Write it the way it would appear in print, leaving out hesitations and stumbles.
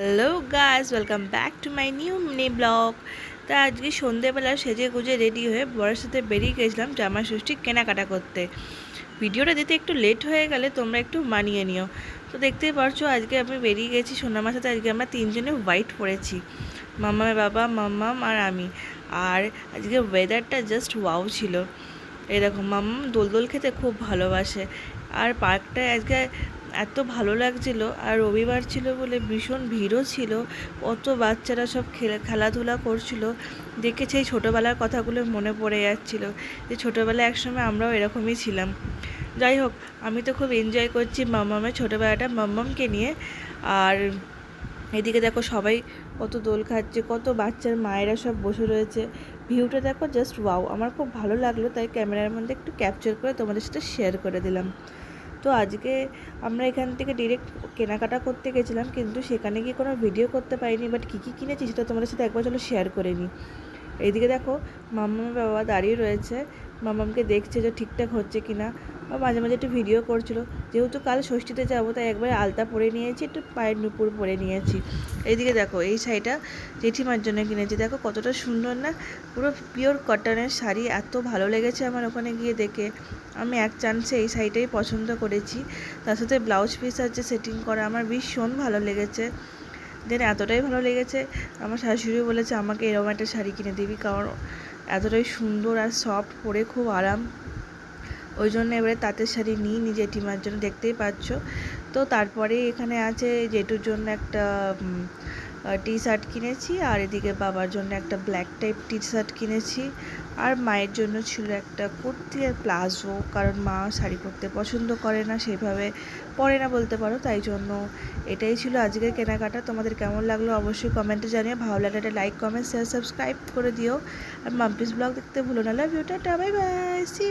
Hello guys, welcome back to my new mini blog. তা আজকে সন্ধেবেলা সেজে গুজে রেডি হয়ে বরের সাথে বেরিয়ে গেছিলাম জামা ষষ্ঠী কেনাকাটা করতে। ভিডিওটা দিতে একটু লেট হয়ে গেলে তোমরা একটু মানিয়ে নিও। তো দেখতেই পারছো আজকে আমি বেরিয়ে গেছি সোনামার সাথে। আজকে আমরা তিনজনে হোয়াইট পরেছি, মাম্মামের বাবা, মাম্মাম আর আমি। আর আজকে ওয়েদারটা জাস্ট ওয়াও ছিল। এই দেখো, মাম্মাম দোল খেতে খুব ভালোবাসে। আর পার্কটায় আজকে এত ভালো লাগছিল, আর রবিবার ছিল বলে ভীষণ ভিড়ও ছিল। কত বাচ্চারা সব খেলাধুলা করছিল, দেখে সেই ছোটোবেলার কথাগুলো মনে পড়ে যাচ্ছিল যে ছোটোবেলায় একসময় আমরাও এরকমই ছিলাম। যাই হোক, আমি তো খুব এনজয় করছি মাম্মামের ছোটোবেলাটা মাম্মামকে নিয়ে। আর এদিকে দেখো সবাই কত দোল খাচ্ছে, কত বাচ্চার মায়েরা সব বসে রয়েছে। ভিউটা দেখো জাস্ট ওয়াও, আমার খুব ভালো লাগলো, তাই ক্যামেরার মধ্যে একটু ক্যাপচার করে তোমাদের সাথে শেয়ার করে দিলাম। তো আজকে আমরা এখান থেকে ডিরেক্ট কেনাকাটা করতে গেছিলাম, কিন্তু সেখানে গিয়ে কোনো ভিডিও করতে পারিনি। বাট কী কী কিনেছি সেটা তোমাদের সাথে একবার চলো শেয়ার করে নিই। এইদিকে দেখো মাম্মামের বাবা দাঁড়িয়ে রয়েছে, মাম্মামকে দেখছে যে ঠিকঠাক হচ্ছে কি না। বা মাঝে মাঝে একটু ভিডিও করছিল। যেহেতু কাল ষষ্ঠীতে যাবো, তাই একবার আলতা পরে নিয়েছি, একটু পায়ের নুপুর পরে নিয়েছি। এইদিকে দেখো এই শাড়িটা জেঠিমার জন্য কিনেছি, দেখো কতটা সুন্দর না, পুরো পিওর কটনের শাড়ি। এত ভালো লেগেছে আমার ওখানে গিয়ে দেখে। আমি এক চান্সে এই শাড়িটাই পছন্দ করেছি। তার সাথে ব্লাউজ পিস আছে সেটিং করা, আমার ভীষণ ভালো লেগেছে। দেন এতটাই ভালো লেগেছে, আমার শাশুড়ি বলেছে আমাকে এরকম একটা শাড়ি কিনে দিবি, কারণ এতটাই সুন্দর আর সফট, পরে খুব আরাম। ওই জন্য এবারে তাঁতের শাড়ি নিই নি জেঠিমার জন্য, দেখতেই পাচ্ছ। তো তারপরে এখানে আছে জেঠুর জন্য একটা টি শার্ট কিনেছি, আর এদিকে বাবার জন্য একটা ব্ল্যাক টাইপ টি শার্ট কিনেছি। আর মায়ের জন্য ছিল একটা কুর্তি আর প্লাজো, কারণ মা শাড়ি পরতে পছন্দ করে না, সেইভাবে পরে না বলতে পারো, তাই জন্য এটাই ছিল আজকের কেনাকাটা। তোমাদের কেমন লাগলো অবশ্যই কমেন্টে জানিও। ভালো লাগলে একটা লাইক, কমেন্ট, শেয়ার, সাবস্ক্রাইব করে দিও। আর মাম্পিস ব্লগ দেখতে ভুলো না। Love you, tata, bye bye, see you.